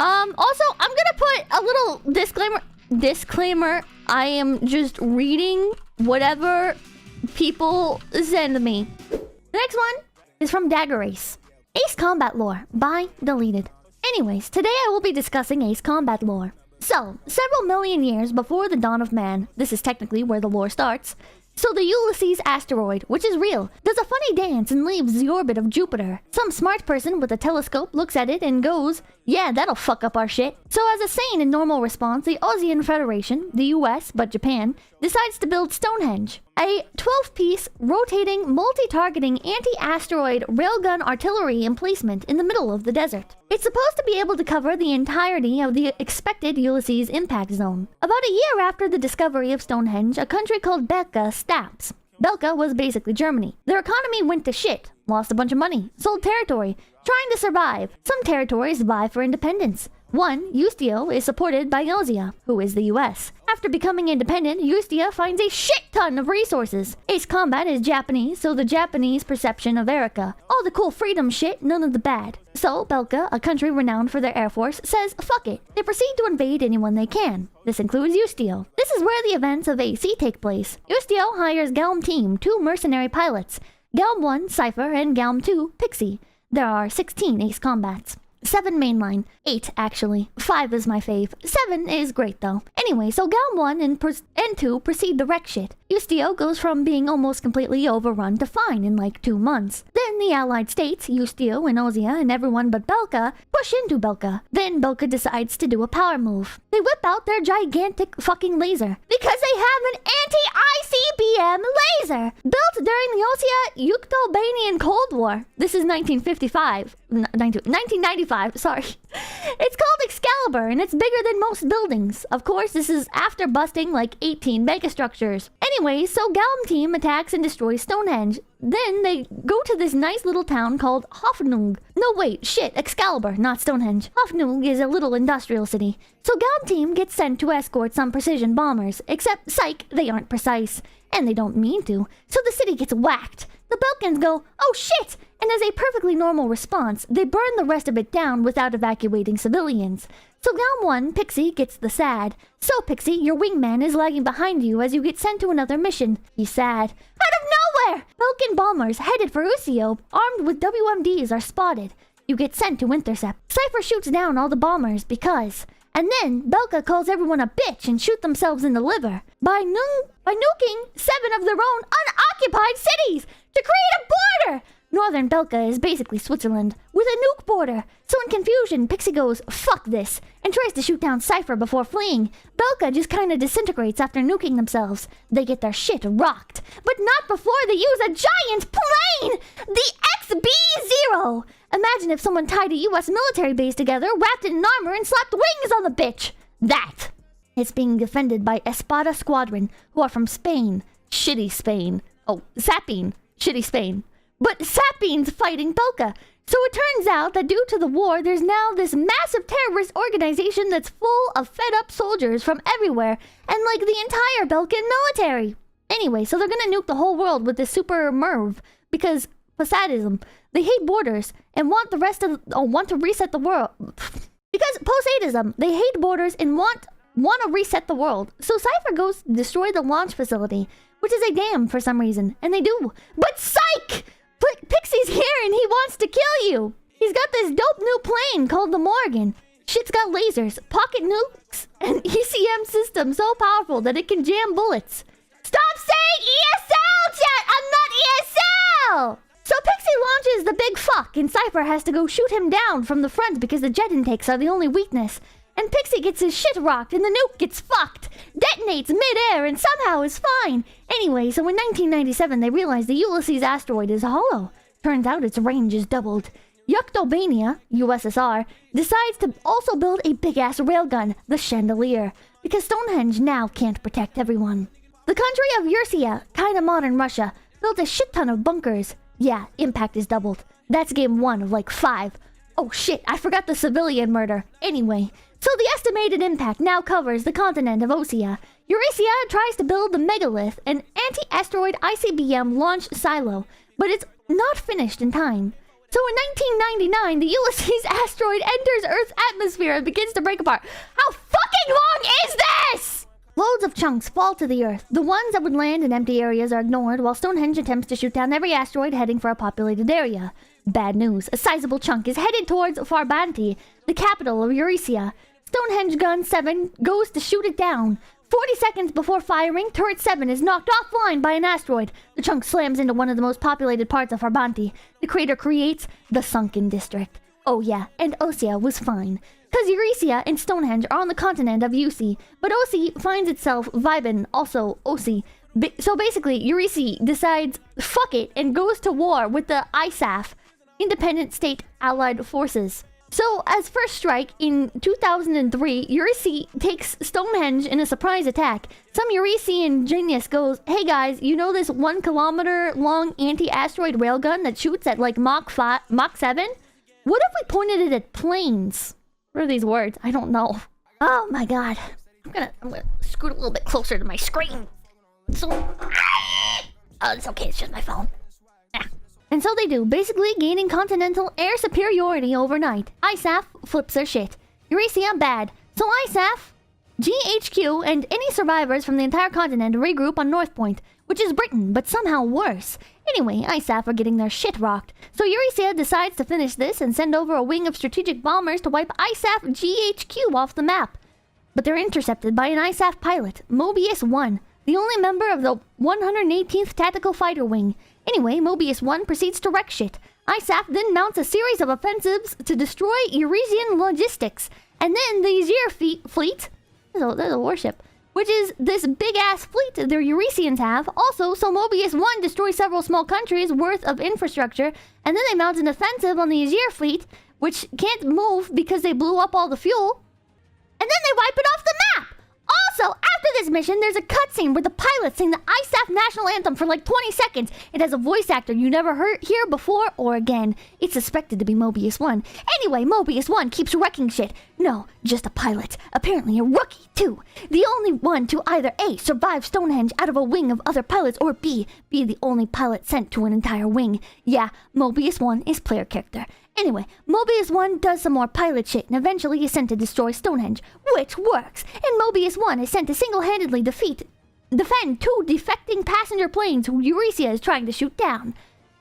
Also, I'm gonna put a little disclaimer. I am just reading whatever people send me. The next one is from Dagger Ace. Ace Combat Lore. By Deleted. Anyways, today I will be discussing Ace Combat Lore. So, several million years before the dawn of man, this is technically where the lore starts, so the Ulysses asteroid, which is real, does a funny dance and leaves the orbit of Jupiter. Some smart person with a telescope looks at it and goes, yeah, that'll fuck up our shit. So as a sane and normal response, the Osean Federation, the US, but Japan, decides to build Stonehenge, a 12-piece, rotating, multi-targeting anti-asteroid railgun artillery emplacement in the middle of the desert. It's supposed to be able to cover the entirety of the expected Ulysses impact zone. About a year after the discovery of Stonehenge, a country called Belka snaps. Belka was basically Germany. Their economy went to shit, lost a bunch of money, sold territory, trying to survive. Some territories vie for independence. One, Ustio, is supported by Osia, who is the US. After becoming independent, Ustio finds a shit ton of resources. Ace Combat is Japanese, so the Japanese perception of Erica. All the cool freedom shit, none of the bad. So, Belka, a country renowned for their air force, says fuck it. They proceed to invade anyone they can. This includes Ustio. This is where the events of AC take place. Ustio hires Galm Team, 2 mercenary pilots. Galm 1, Cypher, and Galm 2, Pixie. There are 16 Ace Combats. 7 mainline. 8, actually. 5 is my fave. 7 is great, though. Anyway, so Galm 1 and 2 proceed to wreck shit. Ustio goes from being almost completely overrun to fine in like 2 months. Then the Allied States, Ustio and Osia and everyone but Belka, push into Belka. Then Belka decides to do a power move. They whip out their gigantic fucking laser. Because they have an anti-ICBM laser! Built during the Osia-Yuktobanian Cold War. This is 1955. 1995, sorry. It's called Excalibur, and it's bigger than most buildings. Of course, this is after busting like 18 megastructures. Anyway, so Galm Team attacks and destroys Stonehenge. Then they go to this nice little town called Hofnung. No, wait, shit, Excalibur, not Stonehenge. Hofnung is a little industrial city. So Galm Team gets sent to escort some precision bombers. Except, psych, they aren't precise. And they don't mean to. So the city gets whacked. The Belkans go, oh shit! And as a perfectly normal response, they burn the rest of it down without evacuating civilians. So Galm 1, Pixie, gets the sad. So Pixie, your wingman is lagging behind you as you get sent to another mission. He's sad. Out of nowhere! Belkan bombers headed for Usio, armed with WMDs, are spotted. You get sent to intercept. Cypher shoots down all the bombers because... And then Belka calls everyone a bitch and shoot themselves in the liver. By nuking 7 of their own unoccupied cities to create a border! Northern Belka is basically Switzerland, with a nuke border. So in confusion, Pixie goes, fuck this, and tries to shoot down Cypher before fleeing. Belka just kinda disintegrates after nuking themselves. They get their shit rocked. But not before they use a giant plane! The XB-0! Imagine if someone tied a US military base together, wrapped it in armor, and slapped wings on the bitch! That! It's being defended by Espada Squadron, who are from Spain. Shitty Spain. Oh, Sapine. Shitty Spain. But Sapine's fighting Belka. So it turns out that due to the war, there's now this massive terrorist organization that's full of fed-up soldiers from everywhere, and like the entire Belkan military. Anyway, so they're gonna nuke the whole world with this super merv, because Posadism. They hate borders, and want to reset the world. Because Posadism, they hate borders and want to reset the world. So Cypher goes to destroy the launch facility, which is a dam for some reason, and they do. But psych! Pixie's here and he wants to kill you! He's got this dope new plane called the Morgan. Shit's got lasers, pocket nukes, and ECM system so powerful that it can jam bullets. Stop saying ESL, chat! I'm not ESL! So Pixie launches the big fuck, and Cypher has to go shoot him down from the front because the jet intakes are the only weakness. And Pixie gets his shit rocked, and the nuke gets fucked, detonates mid-air, and somehow is fine. Anyway, so in 1997, they realized the Ulysses asteroid is hollow. Turns out its range is doubled. Yuktobania, USSR, decides to also build a big-ass railgun, the Chandelier, because Stonehenge now can't protect everyone. The country of Ursia, kinda modern Russia, built a shit ton of bunkers. Yeah, impact is doubled. That's game 1 of like 5. Oh shit, I forgot the civilian murder. Anyway, so the estimated impact now covers the continent of Osia. Eurasia tries to build the megalith, an anti-asteroid ICBM launch silo, but it's not finished in time. So in 1999, the Ulysses asteroid enters Earth's atmosphere and begins to break apart. How fucking long is this? Loads of chunks fall to the Earth. The ones that would land in empty areas are ignored, while Stonehenge attempts to shoot down every asteroid heading for a populated area. Bad news. A sizable chunk is headed towards Farbanti, the capital of Euresia. Stonehenge Gun 7 goes to shoot it down. 40 seconds before firing, Turret 7 is knocked offline by an asteroid. The chunk slams into one of the most populated parts of Farbanti. The crater creates the Sunken District. Oh yeah, and Osea was fine. Cause Euresia and Stonehenge are on the continent of Usi, but Osi finds itself vibing also Osi. So basically, Euresia decides, fuck it, and goes to war with the ISAF, Independent State Allied Forces. So, as first strike in 2003, Euresia takes Stonehenge in a surprise attack. Some Euresian genius goes, hey guys, you know this 1 kilometer long anti-asteroid railgun that shoots at like Mach 7? What if we pointed it at planes? What are these words? I don't know. Oh my god. I'm gonna scoot a little bit closer to my screen. So, oh, it's okay, it's just my phone. And so they do, basically gaining continental air superiority overnight. ISAF flips their shit. Euresia bad. So ISAF, GHQ, and any survivors from the entire continent regroup on North Point, which is Britain, but somehow worse. Anyway, ISAF are getting their shit rocked. So Euresia decides to finish this and send over a wing of strategic bombers to wipe ISAF GHQ off the map. But they're intercepted by an ISAF pilot, Mobius 1, the only member of the 118th Tactical Fighter Wing. Anyway, Mobius 1 proceeds to wreck shit. ISAF then mounts a series of offensives to destroy Eurasian logistics. And then the Azir fleet, there's a warship, which is this big-ass fleet the Eurasians have. Also, so Mobius 1 destroys several small countries worth of infrastructure, and then they mount an offensive on the Azir fleet, which can't move because they blew up all the fuel. And then they wipe it off the map! Also, after this mission, there's a cutscene where the pilot sing the ISAF national anthem for like 20 seconds. It has a voice actor you never hear before or again. It's suspected to be Mobius 1. Anyway, Mobius 1 keeps wrecking shit. No, just a pilot. Apparently a rookie, too. The only one to either A, survive Stonehenge out of a wing of other pilots, or B, be the only pilot sent to an entire wing. Yeah, Mobius 1 is player character. Anyway, Mobius 1 does some more pilot shit and eventually is sent to destroy Stonehenge, which works. And Mobius 1 is sent to single-handedly defend 2 defecting passenger planes who Euresia is trying to shoot down.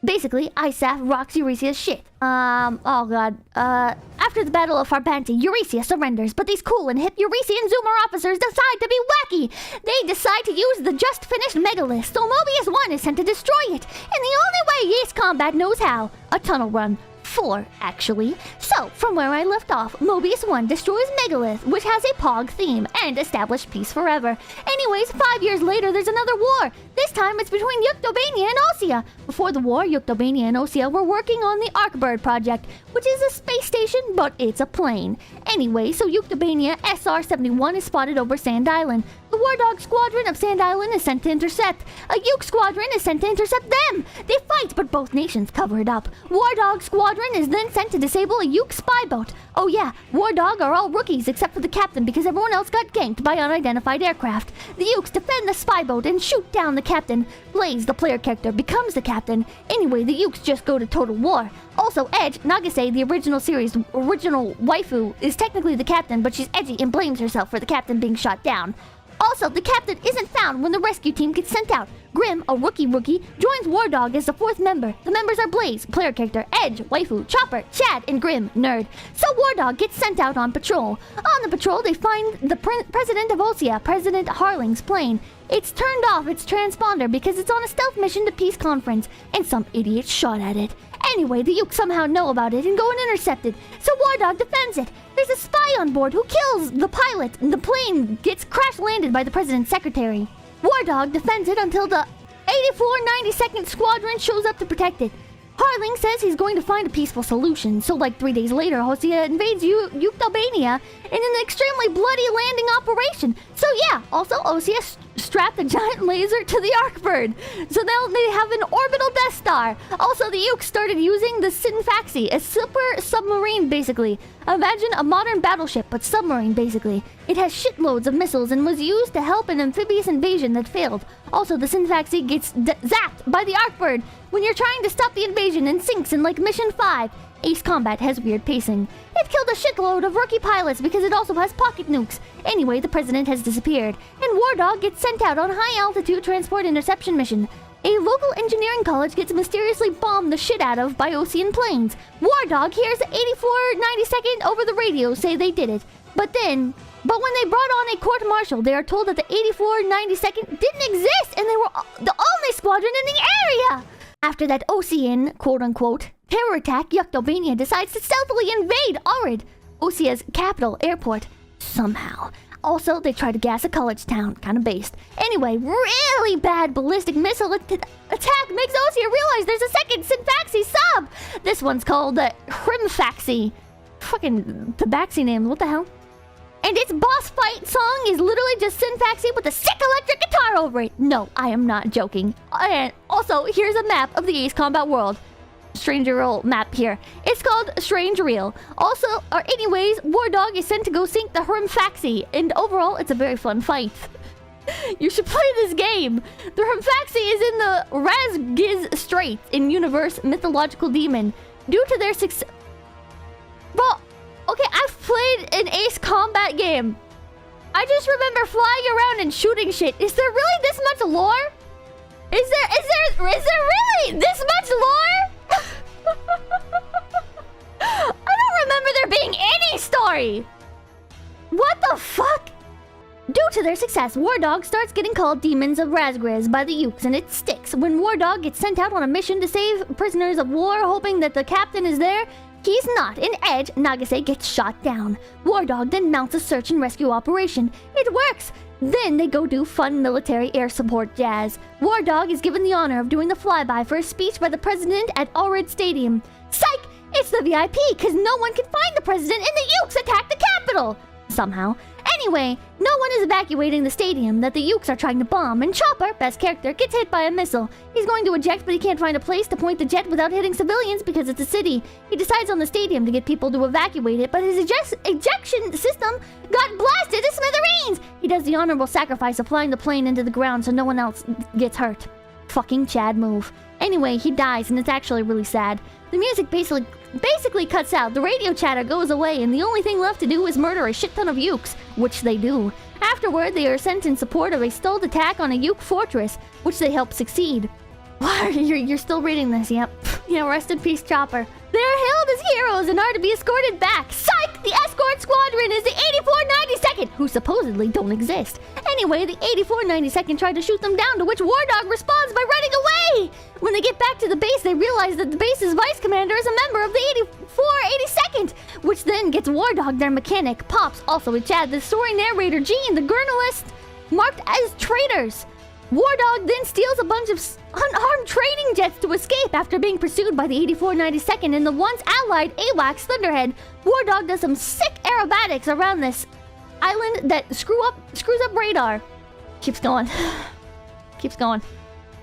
Basically, ISAF rocks Euresia's shit. Oh god. After the Battle of Farbanti, Euresia surrenders, but these cool and hip Euresian Zoomer officers decide to be wacky. They decide to use the just-finished Megalith, so Mobius 1 is sent to destroy it. And the only way Ace Combat knows how, a tunnel run. 4, actually. So, from where I left off, Mobius 1 destroys Megalith, which has a POG theme, and established peace forever. Anyways, 5 years later, there's another war. This time, it's between Yuktobania and Osea. Before the war, Yuktobania and Osea were working on the Arkbird project, which is a space station, but it's a plane. Anyway, so Yuktobania SR-71 is spotted over Sand Island. The War Dog Squadron of Sand Island is sent to intercept. A Yuk Squadron is sent to intercept them. They fight, but both nations cover it up. War Dog Squadron is then sent to disable a Yuk spy boat. Oh yeah, War Dog are all rookies except for the captain because everyone else got ganked by unidentified aircraft. The Yuks defend the spy boat and shoot down the captain. Blaze, the player character, becomes the captain. Anyway, the Yuks just go to total war. Also, Edge, Nagase, the original series' original waifu, is technically the captain, but she's edgy and blames herself for the captain being shot down. Also, the captain isn't found when the rescue team gets sent out. Grim, a rookie, joins War Dog as the 4th member. The members are Blaze, player character, Edge, waifu, Chopper, Chad, and Grim, nerd. So War Dog gets sent out on patrol. On the patrol, they find the president of Osea, President Harling's plane. It's turned off its transponder because it's on a stealth mission to Peace Conference, and some idiot shot at it. Anyway, the Yuks somehow know about it and go and intercept it, so War Dog defends it. There's a spy on board who kills the pilot, and the plane gets crash-landed by the president's secretary. War Dog defends it until the 84 92nd Squadron shows up to protect it. Harling says he's going to find a peaceful solution, so like 3 days later, Osea invades Yuktobania in an extremely bloody landing operation. So yeah, also Osea strapped a giant laser to the Arkbird, so now they have an orbital Death Star. Also, the Ukes started using the Sinfaxi, a super submarine basically. Imagine a modern battleship, but submarine basically. It has shitloads of missiles and was used to help an amphibious invasion that failed. Also, the Sinfaxi gets zapped by the Arkbird when you're trying to stop the invasion and sinks in like Mission 5. Ace Combat has weird pacing. It killed a shitload of rookie pilots because it also has pocket nukes. Anyway, the president has disappeared, and War Dog gets sent out on high-altitude transport interception mission. A local engineering college gets mysteriously bombed the shit out of by Ocean planes. War Dog hears 8492nd over the radio say they did it. But when they brought on a court-martial, they are told that the 8492nd didn't exist, and they were the only squadron in the area! After that Ocean, quote-unquote, terror attack, Yuktobania decides to stealthily invade Orid, Osea's capital airport, somehow. Also, they try to gas a college town, kind of based. Anyway, really bad ballistic missile attack makes Osea realize there's a second Sinfaxi sub! This one's called the Hrimfaxi. Fucking Tabaxi name, what the hell? And its boss fight song is literally just Sinfaxi with a sick electric guitar over it. No, I am not joking. And also, here's a map of the Ace Combat world. Stranger Reel map here. It's called Strange Reel. Also, anyways, War Dog is sent to go sink the Hrimfaxi. And overall, it's a very fun fight. You should play this game. The Hrimfaxi is in the Razgiz Straits in Universe Mythological Demon. Due to their success... Bro, okay, I've played an Ace Combat game. I just remember flying around and shooting shit. Is there really this much lore? Is there really this much lore? I don't remember there being any story. What the fuck? Due to their success, War Dog starts getting called Demons of Razgriz by the Ukes, and it sticks. When War Dog gets sent out on a mission to save prisoners of war, hoping that the captain is there, he's not. In Edge, Nagase gets shot down. War Dog then mounts a search and rescue operation. It works! Then they go do fun military air support jazz. War Dog is given the honor of doing the flyby for a speech by the president at Orid Stadium. Psych! It's the VIP, because no one can find the president and the Ukes attack the capital! Somehow. Anyway, no one is evacuating the stadium that the Ukes are trying to bomb, and Chopper, best character, gets hit by a missile. He's going to eject, but he can't find a place to point the jet without hitting civilians because it's a city. He decides on the stadium to get people to evacuate it, but his ejection system got blasted to smithereens! He does the honorable sacrifice of flying the plane into the ground so no one else gets hurt. Fucking Chad move. Anyway, he dies, and it's actually really sad. The music basically cuts out, the radio chatter goes away, and the only thing left to do is murder a shit ton of Ukes, which they do. Afterward, they are sent in support of a stealth attack on a Uke fortress, which they help succeed. What? You're still reading this, yep. Yeah, rest in peace, Chopper. They're hailed as heroes and are to be escorted back. Psych! The escort squadron is the 8492nd, who supposedly don't exist. Anyway, the 8492nd tried to shoot them down, to which War Dog responds by running away! When they get back to the base, they realize that the base's vice commander is a member of the 8482nd, which then gets War Dog, their mechanic, Pops, also with Chad, the story narrator, Gene, the journalist, marked as traitors. War Dog then steals a bunch of unarmed training jets to escape after being pursued by the 8492nd and the once allied AWACS Thunderhead. War Dog does some sick aerobatics around this island that screws up radar. Keeps going. Keeps going.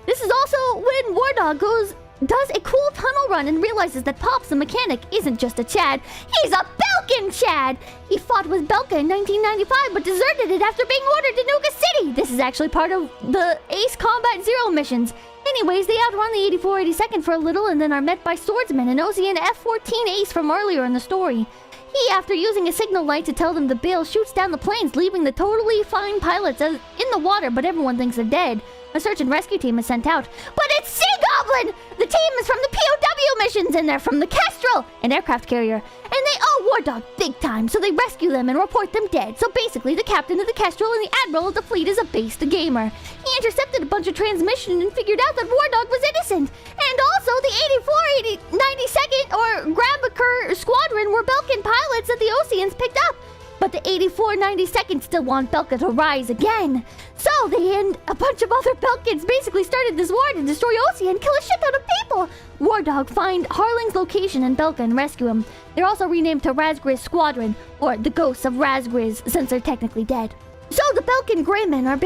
This is also when War Dog does a cool tunnel run and realizes that Pops the mechanic isn't just a Chad, he's a Belkin Chad! He fought with Belka in 1995 but deserted it after being ordered to nuke a city! This is actually part of the Ace Combat Zero missions. Anyways, they outrun the 8482nd for a little and then are met by swordsmen and Ocean F-14 Ace from earlier in the story. He, after using a signal light to tell them to bail, shoots down the planes, leaving the totally fine pilots in the water, but everyone thinks they're dead. A search and rescue team is sent out. But it's Sea Goblin! The team is from the POW missions, and they're from the Kestrel, an aircraft carrier. And they owe War Dog big time, so they rescue them and report them dead. So basically, the captain of the Kestrel and the admiral of the fleet is a base the gamer. He intercepted a bunch of transmission and figured out that War Dog was innocent. And also, the 92nd or Grabaker squadron were Belkin pilots that the Oceans picked up. But the 8492nd still want Belka to rise again. So they and a bunch of other Belkins basically started this war to destroy Ocean and kill a shit ton of people. War Dog find Harling's location in Belka and rescue him. They're also renamed to Razgriz Squadron, or the Ghosts of Razgriz, since they're technically dead. So the Pelican Greymen are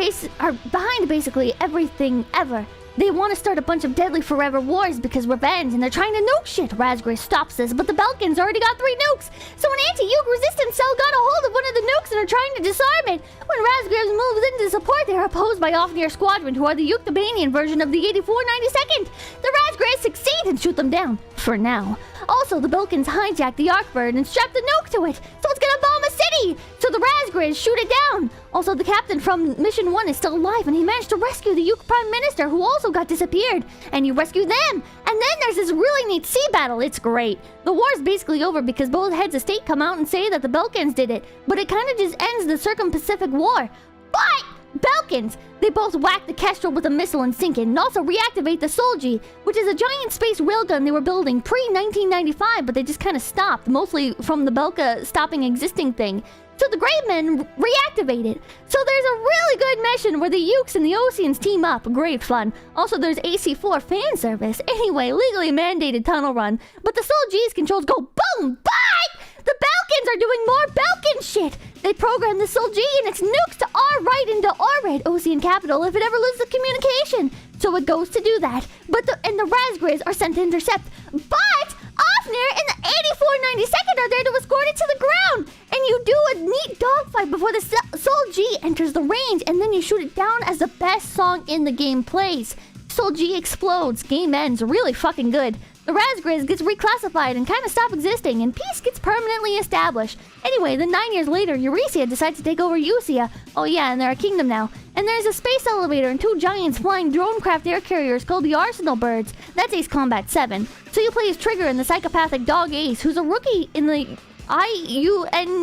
behind basically everything ever. They want to start a bunch of deadly forever wars because revenge, and they're trying to nuke shit. Razgray stops this, but the Belkins already got 3 nukes. So an anti-uke resistance cell got a hold of one of the nukes and are trying to disarm it. When Razgray moves in to support, they are opposed by Ofnir Squadron, who are the Uktabanian version of the 8492nd. The Razgrays succeed and shoot them down, for now. Also, the Belkins hijack the Arcbird and strap the nuke to it, so it's gonna bomb a city! So the Razgrays shoot it down! Also, the captain from Mission 1 is still alive, and he managed to rescue the Uke Prime Minister, who also got disappeared. And you rescue them! And then there's this really neat sea battle. It's great. The war is basically over because both heads of state come out and say that the Belkins did it, but it kind of just ends the Circum-Pacific War. But Belkins! They both whack the Kestrel with a missile and sink it, and also reactivate the Solji, which is a giant space railgun they were building pre-1995, but they just kind of stopped, mostly from the Belka stopping existing thing. So the Great Men reactivate it. So there's a really good mission where the Ukes and the Oceans team up. Great fun. Also, there's AC4 fan service. Anyway, legally mandated tunnel run. But the Solji's controls go boom! But the Belkins are doing more Belkin shit! They program the Solji and its nukes to R-right into orbit, Ocean capital, if it ever loses communication. So it goes to do that. But the Razgrays are sent to intercept. But Ofnir and the 8492nd are there to escort it to the ground. And you do a neat dogfight before the Solji enters the range, and then you shoot it down as the best song in the game plays. Solji explodes. Game ends. Really fucking good. The Razgrays gets reclassified and kind of stop existing, and peace gets permanently established. Anyway, then 9 years later, Euresia decides to take over Usia. Oh yeah, and they're a kingdom now. And there's a space elevator and 2 giants flying dronecraft air carriers called the Arsenal Birds. That's Ace Combat 7. So you play as Trigger and the psychopathic dog Ace, who's a rookie in the IUNPKF,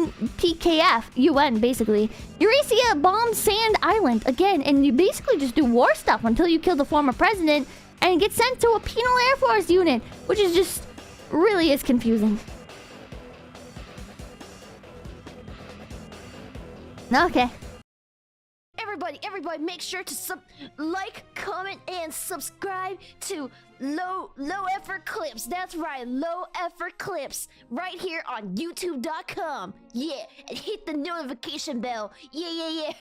UN basically. Euresia bombs Sand Island again, and you basically just do war stuff until you kill the former president and get sent to a penal Air Force unit, which is just really is confusing. Okay. Everybody, make sure to like, comment, and subscribe to Low Effort Clips. That's right, Low Effort Clips, right here on YouTube.com. Yeah, and hit the notification bell. Yeah.